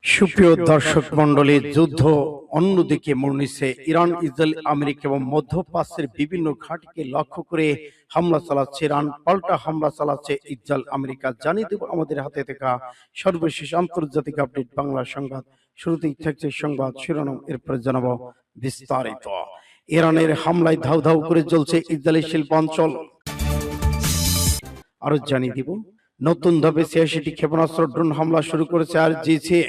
সুপ্রিয় দর্শক মন্ডলী, যুদ্ধ অন্যদিকে মোড় নিচ্ছে। ইরান, ইসরায়েল, আমেরিকা এবং মধ্যপ্রাচ্যের বিভিন্ন ঘাঁটিকে লক্ষ্য করে হামলা চালাচ্ছে ইরান, পাল্টা হামলা চালাচ্ছে ইসরায়েল, আমেরিকা। জানিয়ে দেব আমাদের হাতে থাকা সর্বশেষ আন্তর্জাতিক আপডেট বাংলা সংবাদ। শুরুতেই থাকছে সংবাদ শিরোনাম, এরপরে জানাবো বিস্তারিত। ইরানের হামলায় ধাউ ধাউ করে জ্বলছে ইসরায়েলি শিল্পাঞ্চল। আরো জানিয়ে দিব নতুন ধাপে ৮৬টি ক্ষেপণাস্ত্র ড্রোন হামলা শুরু করেছে আইআরজিসি।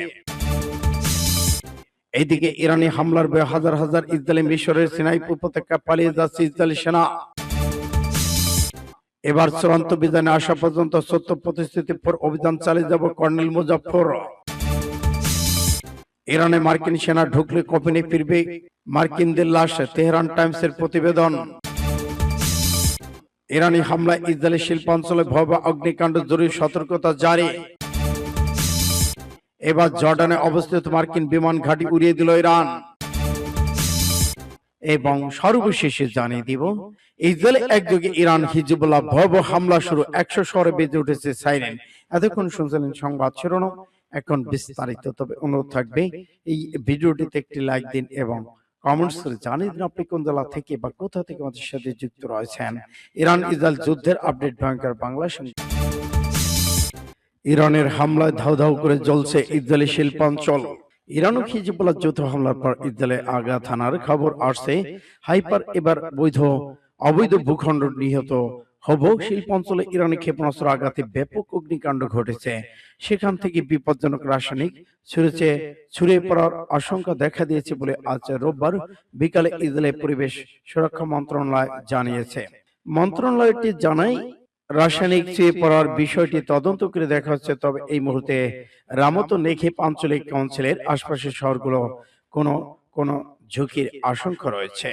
এইদিকে ইরানি হামলার ভয়ে হাজার হাজার ইসরায়েলি মিশরের সিনাই উপত্যকা পালিয়ে যাচ্ছে ইসরায়েলি সেনা। এবার চূড়ান্ত বিধানে আসা পর্যন্ত সত্য প্রতিশ্রুতির পর অভিযান চালিয়ে যাব কর্নেল মুজাফফর। ইরানে মার্কিন সেনা ঢুকলে কফিনে ফিরবে মার্কিনদের লাশ, তেহরান টাইমসের প্রতিবেদন। ইরানি হামলায় ইসরায়েলি শিল্পাঞ্চলে ভয়াবহ অগ্নিকাণ্ড, জরুরি সতর্কতা জারি। এবার জর্ডানে অবস্থিত মার্কিন বিমান ঘাঁটি উড়িয়ে দিল ইরান। এবং সর্বশেষে জানিয়ে দিব ইসরায়েলে একযোগে ইরান হিজবুল্লাহ ভয়াবহ হামলা শুরু, ১০০ শহরে বেজে উঠেছে সাইরেন। এতক্ষণ শুনছিলেন সংবাদ শিরোনাম, এখন বিস্তারিত। তবে অনুরোধ থাকবে এই ভিডিওটিতে একটি লাইক দিন এবং কমেন্টস করে জানিয়ে দিন আপনি কোন জেলা থেকে বা কোথা থেকে আমাদের সাথে যুক্ত রয়েছেন। ইরান ইসরায়েল যুদ্ধের আপডেট ভয়ঙ্কর বাংলা সংবাদ। ইরানের হামলায় ধাউ ধাউ করে জ্বলছে ইসরায়েলি শিল্পাঞ্চল। ইরান ও হিজবুল্লাহ যৌথ হামলার পর ইসরায়েলে আঘাত হানার খবর আসছে। হাইপার এবার অবৈধ ভূখণ্ড নিহত হব। শিল্পাঞ্চলে ইরানি ক্ষেপণাস্ত্র আঘাতে ব্যাপক অগ্নিকাণ্ড ঘটেছে। সেখান থেকে বিপজ্জনক রাসায়নিক ছড়িয়ে পড়ার আশঙ্কা দেখা দিয়েছে বলে আজ রোববার বিকালে ইসরায়েলের পরিবেশ সুরক্ষা মন্ত্রণালয় জানিয়েছে। মন্ত্রণালয়টি জানায়, রাসায়নিক ছড়িয়ে পড়ার বিষয়টি তদন্ত করে দেখা হচ্ছে। তবে এই মুহূর্তে রামত নেখেপ আঞ্চলিক কাউন্সিলের আশপাশের শহরগুলো কোনো ঝুঁকির আশঙ্কা রয়েছে।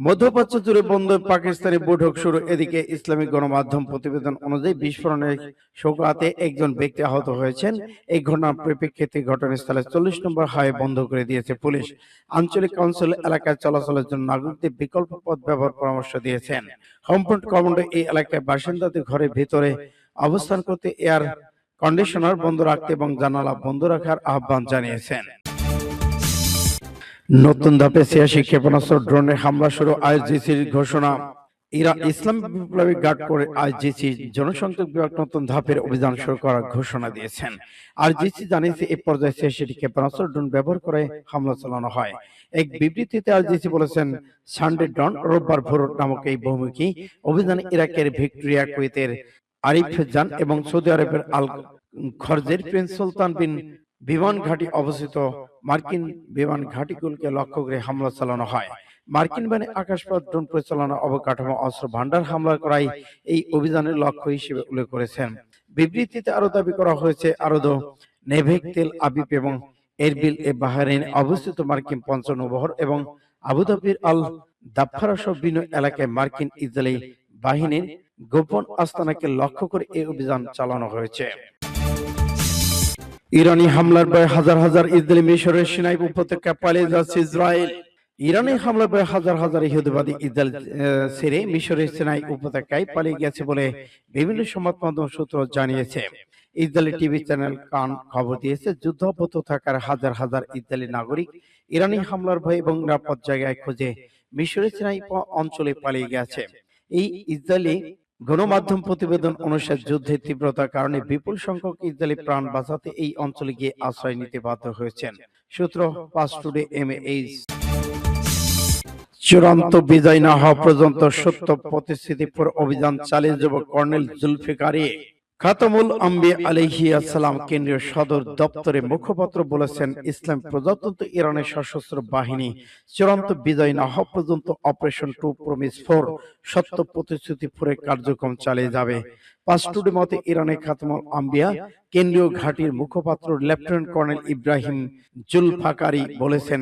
মধ্যপ্রাচ্য জুড়ে বন্ধ পাকিস্তানি বৈঠক শুরু। এদিকে ইসলামিক গণমাধ্যম প্রতিবেদন অনুযায়ী বিস্ফোরণের সংঘাতে একজন ব্যক্তি আহত হয়েছেন। এই ঘটনার পরিপ্রেক্ষিতে ঘটনাস্থলে ৪০ নম্বর হাইওয়ে বন্ধ করে দিয়েছে পুলিশ। আঞ্চলিক কাউন্সিল এলাকায় চলাচলের জন্য নাগরিকদের বিকল্প পথ ব্যবহার পরামর্শ দিয়েছেন। হোমফ্রন্ট কমান্ডো এই এলাকায় বাসিন্দাদের ঘরের ভিতরে অবস্থান করতে, এয়ার কন্ডিশনার বন্ধ রাখতে এবং জানালা বন্ধ রাখার আহ্বান জানিয়েছেন। নতুন ধাপে ৮৬ ক্ষেপণাস্ত্র ড্রোনের হামলা শুরু, আইআরজিসির ঘোষণা। ইসলামিক বিপ্লবী গার্ড করে আইআরজিসি জনসংযোগ বিভাগ নতুন ধাপের অভিযান শুরু করার ঘোষণা দিয়েছেন। আইআরজিসি জানিয়েছে এই পর্যায়ে ৮৬টি ক্ষেপণাস্ত্র ড্রোন ব্যবহার করে হামলা চালানো হয়। এক বিবৃতিতে আইআরজিসি বলেছেন, সানডে ডন রোববার ভোর নামক এই বহুমুখী অভিযানে ইরাকের ভিক্টোরিয়া, কুয়েতের আরিফজান এবং সৌদি আরবের আল খরজের প্রিন্স সুলতান বিন বিমান ঘাঁটি অবস্থিত মার্কিন বিমান ঘাঁটিগুলোকে লক্ষ্য করে হামলা চালানো হয়। মার্কিন বাহিনী আকাশপথ ড্রোন পরিচালনা, অবকাঠামো, অস্ত্র ভান্ডার হামলা করাই এই অভিযানের লক্ষ্য হিসেবে উল্লেখ করেছেন। বিবৃতিতে আরো দাবি করা হয়েছে, আরদো, নেভেক, তেল আবিব এবং এরবিল এ বাহরাইনে অবস্থিত মার্কিন পঞ্চনৌবহর এবং আবুধাবির আল দাফারা সহ বিভিন্ন এলাকায় মার্কিন ইসরায়েলি বাহিনীর গোপন আস্তানাকে লক্ষ্য করে এই অভিযান চালানো হয়েছে। ইরানি হামলার ভয়ে হাজার হাজার ইসরায়েলি মিশরের সিনাই উপত্যকা পালিয়ে যাচ্ছে ইসরায়েল। ইরানি হামলার ভয়ে হাজার হাজার ইহুদিবাদী ইসরায়েল ছেড়ে মিশরের সিনাই উপত্যকায় পালিয়ে গেছে বলে বিভিন্ন সংবাদ মাধ্যম সূত্র জানিয়েছে। ইসরায়েলি টিভি চ্যানেল কান খবর দিয়েছে, যুদ্ধ অব্যাহত থাকার হাজার হাজার ইসরায়েলি নাগরিক ইরানি হামলার ভয়ে এবং নিরাপদ জায়গায় খুঁজে মিশরের সিনাই অঞ্চলে পালিয়ে গেছে। এই ইসরায়েলি গণমাধ্যম প্রতিবেদন অনুসারে যুদ্ধের তীব্রতার কারণে বিপুল সংখ্যক ইসরায়েলি প্রাণ বাঁচাতে এই অঞ্চলে গিয়ে আশ্রয় নিতে বাধ্য হয়েছেন। সূত্র পাস টুডে এমএএইচ। চূড়ান্ত বিজয় না হওয়া পর্যন্ত সত্য প্রতিশ্রুতির পর অভিযান চালিয়ে যাব কর্নেল জুলফিকারি। খাতামুল আম্বিয়া আলাইহিস সালাম কেন্দ্রীয় সদর দপ্তরে মুখপাত্র বলেছেন, ইসলাম প্রজাতন্ত্র ইরানের সশস্ত্র বাহিনী চূড়ান্ত বিজয় না হওয়া পর্যন্ত অপারেশন টু প্রমিস 4 সত্য প্রতিশ্রুতি পরে কার্যক্রম চালিয়ে যাবে। পাসটুডে মতে ইরানের খাতামুল আম্বিয়া কেন্দ্রীয় ঘাঁটির মুখপাত্র লেফটেন্যান্ট কর্নেল ইব্রাহিম জুলফাকারি বলেছেন,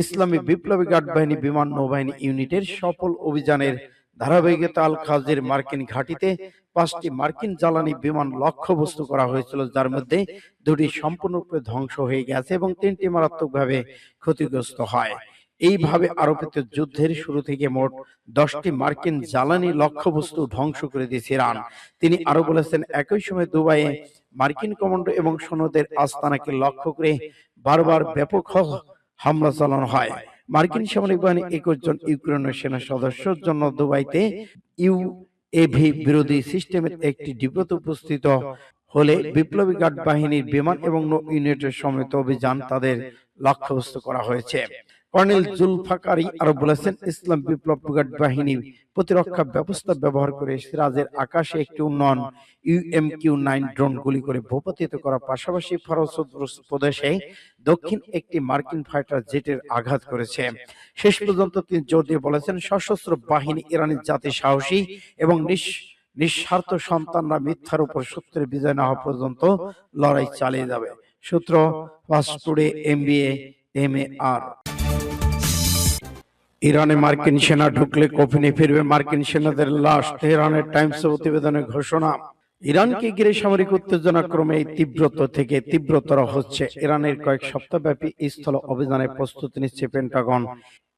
ইসলামী বিপ্লবী গার্ড বাহিনী বিমান নৌবাহিনী ইউনিটের সফল অভিযানের ধারাবাহিকতা আল খাজির মার্কিন ঘাঁটিতে 5টি মার্কিন জ্বালানি বিমান লক্ষ্যবস্তু করা হয়েছিল, যার মধ্যে 2টি সম্পূর্ণরূপে ধ্বংস হয়ে গেছে এবং 3টি মারাত্মকভাবে ক্ষতিগ্রস্ত হয়। এইভাবে আরোপিত যুদ্ধের শুরু থেকে মোট 10টি মার্কিন জ্বালানি লক্ষ্যবস্তু ধ্বংস করে দিয়েছে ইরান। তিনি আরো বলেছেন, একই সময় দুবাইয়ে মার্কিন কমান্ডো এবং সৈন্যদের আস্তানাকে লক্ষ্য করে বারবার ব্যাপক হামলা চালানো হয়। মার্কিন সামরিক বাহিনী 21 জন ইউক্রেনের সেনা সদস্যের জন্য দুবাইতে ইউএভি বিরোধী সিস্টেমের একটি ডিপোতে উপস্থিত হলে বিপ্লবী গার্ড বাহিনীর বিমান এবং নৌ ইউনিটের সমন্বিত অভিযান তাদের লক্ষ্যবস্তু করা হয়েছে। কর্নেল জুলফাকারি আরো বলেছেন, ইসলাম বিপ্লব গার্ড বাহিনী প্রতিরক্ষা ব্যবস্থা ব্যবহার করে সিরাজের আকাশে একটি উন্নয়ন UMQ-9 ড্রোন গুলি করে ভূপাতিত করার পাশাপাশি ফরজ প্রদেশে দক্ষিণ একটি মার্কিন ফাইটার জেটের আঘাত করেছে। শেষ পর্যন্ত তিনি জোর দিয়ে বলেছেন, সশস্ত্র বাহিনী ইরানের জাতি সাহসী এবং নিঃস্বার্থ সন্তানরা মিথ্যার উপর সত্যের বিজয় না হওয়া পর্যন্ত লড়াই চালিয়ে যাবে। সূত্র ফাস্ট টুডে MBA MAR। ইরানে মার্কিন সেনা ঢুকলে কফিনে ফিরবে মার্কিন সেনাদের লাশ, তেহরানের টাইমস প্রতিবেদনের ঘোষণা। ইরানকে ঘিরে সামরিক উত্তেজনা ক্রমে তীব্রতা থেকে তীব্রতর হচ্ছে। ইরানের কয়েক সপ্তাহব্যাপী স্থল অভিযানের প্রস্তুতি নিচ্ছে পেন্টাগন,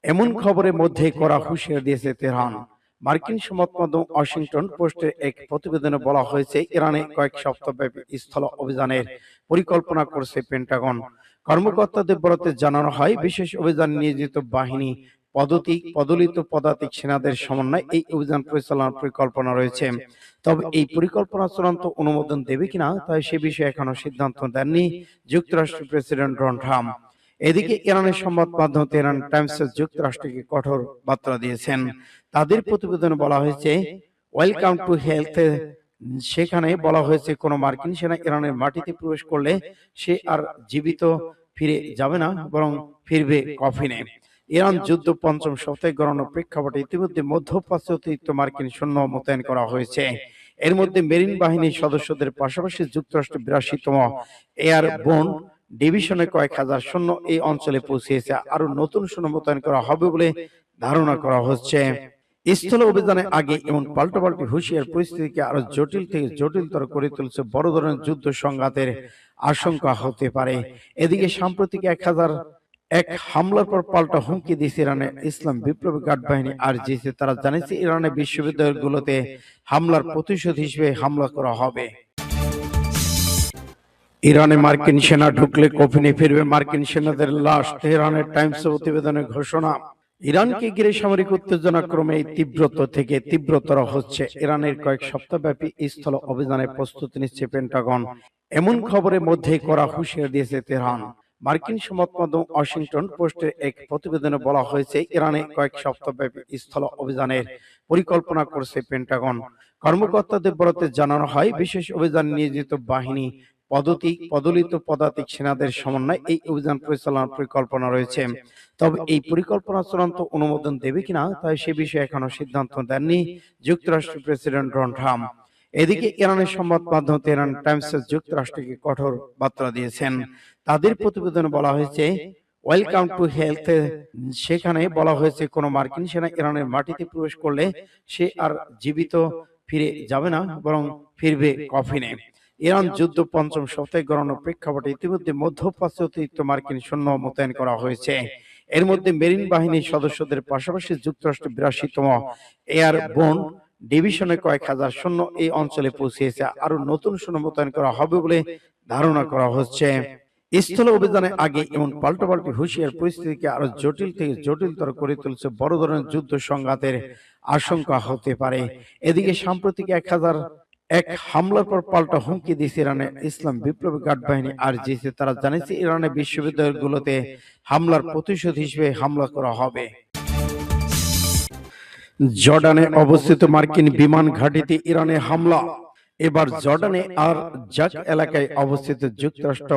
এমন খবরের মধ্যে করা হুঁশিয়ারি দিয়েছে তেহরান। মার্কিন সংবাদ মাধ্যম ওয়াশিংটন পোস্টের এক প্রতিবেদনে বলা হয়েছে, ইরানে কয়েক সপ্তাহব্যাপী স্থল অভিযানের পরিকল্পনা করছে পেন্টাগন। কর্মকর্তাদের বরাতে জানানো হয়, বিশেষ অভিযান নিয়োজিত বাহিনী পদলিত পদাতিক সেনাদের সমন্বয়ে এই অভিযান পরিচালনার পরিকল্পনা রয়েছে। তবে এই পরিকল্পনা চূড়ান্ত অনুমোদন দেবে কিনা তাই সে বিষয়ে এখনো সিদ্ধান্ত দেননি যুক্তরাষ্ট্রের প্রেসিডেন্ট ডোনাল্ড ট্রাম্প। এদিকে ইরানের সংবাদ মাধ্যম তেহরান টাইমস যুক্তরাষ্ট্রকে কঠোর বার্তা দিয়েছেন। তাদের প্রতিবেদনে বলা হয়েছে, ওয়েলকাম টু হেলথ। সেখানে বলা হয়েছে, কোন মার্কিন সেনা ইরানের মাটিতে প্রবেশ করলে সে আর জীবিত ফিরে যাবে না, বরং ফিরবে কফিনে। ইরান যুদ্ধ পঞ্চম সপ্তাহে গড়ানোর প্রেক্ষাপটে ইতিমধ্যে মধ্যপ্রাচ্যে অতিরিক্ত মার্কিন সৈন্য মোতায়েন করা হয়েছে। এর মধ্যে মেরিন বাহিনীর সদস্যদের পাশাপাশি যুক্তরাষ্ট্রের 82তম এয়ারবোর্ন ডিভিশনে কয়েক হাজার সৈন্য এই অঞ্চলে পৌঁছেছে। আরো নতুন সৈন্য মোতায়েন করা হবে বলে ধারণা করা হচ্ছে। স্থল অভিযানের আগে এমন পাল্টাপাল্টি হুঁশিয়ার পরিস্থিতিকে আরো জটিল থেকে জটিলতর করে তুলছে। বড় ধরনের যুদ্ধ সংঘাতের আশঙ্কা হতে পারে। এদিকে সাম্প্রতিক এক হামলার পর পাল্টা হুমকি দিয়েছে ইরানের ইসলাম বিপ্লবী গার্ড বাহিনী RGC। তারা জানিয়েছে, ইরানের বিশ্ববিদ্যালয়গুলোতে হামলার প্রতিশোধ হিসেবে হামলা করা হবে। ইরানে মার্কিন সেনা ঢুকলে কফিনে ফিরবে মার্কিন সেনাদের লাশ, তেহরানের টাইমস প্রতিবেদনের ঘোষণা। ইরানকে ঘিরে সামরিক উত্তেজনা ক্রমে তীব্রতা থেকে তীব্রতর হচ্ছে। ইরানের কয়েক সপ্তাহব্যাপী স্থল অভিযানের প্রস্তুতি নিচ্ছে পেন্টাগন, এমন খবরের মধ্যে করা হুঁশিয়ারি দিয়েছে তেহরান। মার্কিন সংবাদ মাধ্যম ওয়াশিংটন পোস্টের এক প্রতিবেদনে বলা হয়েছে, ইরানে কয়েক সপ্তাহব্যাপী স্থল অভিযানের পরিকল্পনা করছে পেন্টাগন। কর্মকর্তাদের বরাতে জানানো হয়, বিশেষ অভিযান নিয়োজিত বাহিনী পদলিত পদাতিক সেনাদের সমন্বয়ে এই অভিযান পরিচালনার পরিকল্পনা রয়েছে। তবে এই পরিকল্পনা চূড়ান্ত অনুমোদন দেবে কিনা তাই সে বিষয়ে এখনো সিদ্ধান্ত দেননি যুক্তরাষ্ট্রের প্রেসিডেন্ট ডোনাল্ড ট্রাম্প। এদিকে ইরানের সংবাদ মাধ্যম তেহরান টাইমস যুক্তরাষ্ট্রকে কঠোর বার্তা দিয়েছেন। তাদের প্রতিবেদনে বলা হয়েছে, ওয়েলকাম টু হেলথ। সেখানে বলা হয়েছে, কোন মার্কিন সেনা ইরানের মাটিতে প্রবেশ করলে সে আর জীবিত ফিরে যাবে না, বরং ফিরবে কফিনে। ইরান যুদ্ধ পঞ্চম সপ্তাহে গড়ানোর প্রেক্ষাপটে ইতিমধ্যে মধ্যপ্রাচ্যে অতিরিক্ত মার্কিন সৈন্য মোতায়েন করা হয়েছে। এর মধ্যে মেরিন বাহিনীর সদস্যদের পাশাপাশি যুক্তরাষ্ট্রের 82তম এয়ারবোর্ন ডিভিশনে কয়েক হাজার সৈন্য এই অঞ্চলে পৌঁছেছে। আরো নতুন সৈন্য মোতায়েন করা হবে বলে ধারণা করা হচ্ছে। স্থল অভিযানের আগে এমন পাল্টাপাল্টি হুঁশিয়ার পরিস্থিতিকে আরো জটিল থেকে জটিলতর করে তুলছে। বড় ধরনের যুদ্ধ সংঘাতের আশঙ্কা হতে পারে। এদিকে সাম্প্রতিক এক হামলার পর পাল্টা হুমকি দিয়েছে ইরানের ইসলাম বিপ্লবী গার্ড বাহিনী RGC। তারা জানিয়েছে, ইরানের বিশ্ববিদ্যালয়গুলোতে হামলার প্রতিশোধ হিসেবে হামলা করা হবে। জর্ডানে অবস্থিত মার্কিন বিমান ঘাঁটিতে ইরানের হামলা। এবার জর্ডানে আর জাক এলাকায় অবস্থিত যুক্তরাষ্ট্র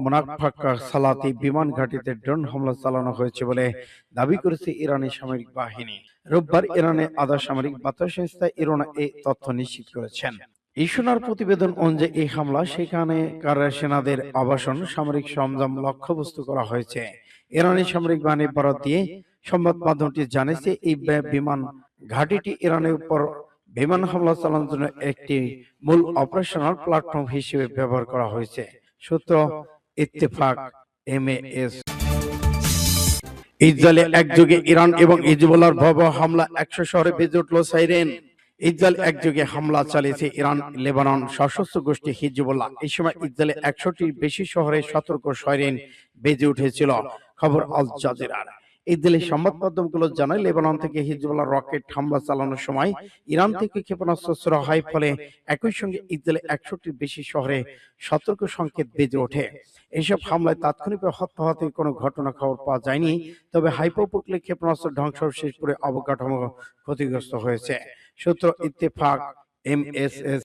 মোনাফাকা সালাতি বিমান ঘাঁটিতে ড্রোন হামলা চালানো হয়েছে বলে দাবি করেছে ইরানি সামরিক বাহিনী। রোববার ইরানের আধা সামরিক বার্তা সংস্থা ইরনা এই তথ্য নিশ্চিত করেছেন। ইসনার প্রতিবেদন অনুযায়ী এই হামলা সেখানকার সেনাদের আবাসন, সামরিক সরঞ্জাম লক্ষ্যবস্তু করা হয়েছে। ইরানি সামরিক বাহিনীর বরাত দিয়ে সংবাদ মাধ্যমটি জানিয়েছে, এই বিমান ঘাঁটিটি ইরানের উপর বিমান হামলা চালানোর জন্য একটি মূল অপারেশনাল প্ল্যাটফর্ম হিসেবে ব্যবহার করা হয়েছে। সূত্র ইত্তেফাক MAS। ইসরায়েলে একযোগে ইরান এবং হিজবুল্লাহর ভয়াবহ হামলা, 100 শহরে বেজে উঠল সাইরেন। ইসরায়েল একযোগে হামলা চালিয়েছে ইরান, লেবানন সশস্ত্র গোষ্ঠী হিজবুল্লাহ। এই সময় ইসরায়েলে 100টির বেশি শহরে সতর্ক সাইরেন বেজে উঠেছিল। খবর আল জাজিরার। ইসরায়েলি সংবাদ মাধ্যমগুলো জানায়, লেবানন থেকে হিজবুল্লাহ রকেট হামলা চালানোর সময় ইরান থেকে ক্ষেপণাস্ত্র ছোড়া হয়, ফলে একই সঙ্গে ইসরায়েলে ১০০টির বেশি শহরে সতর্ক সংকেত বেজে ওঠে। এসব হামলায় তাৎক্ষণিকভাবে হতাহতের কোনো ঘটনা খবর পাওয়া যায়নি, তবে হাইফা উপকূলে ক্ষেপণাস্ত্র ধ্বংসাবশেষ করে অবকাঠামো ক্ষতিগ্রস্ত হয়েছে। সূত্র ইত্তেফাক, MSS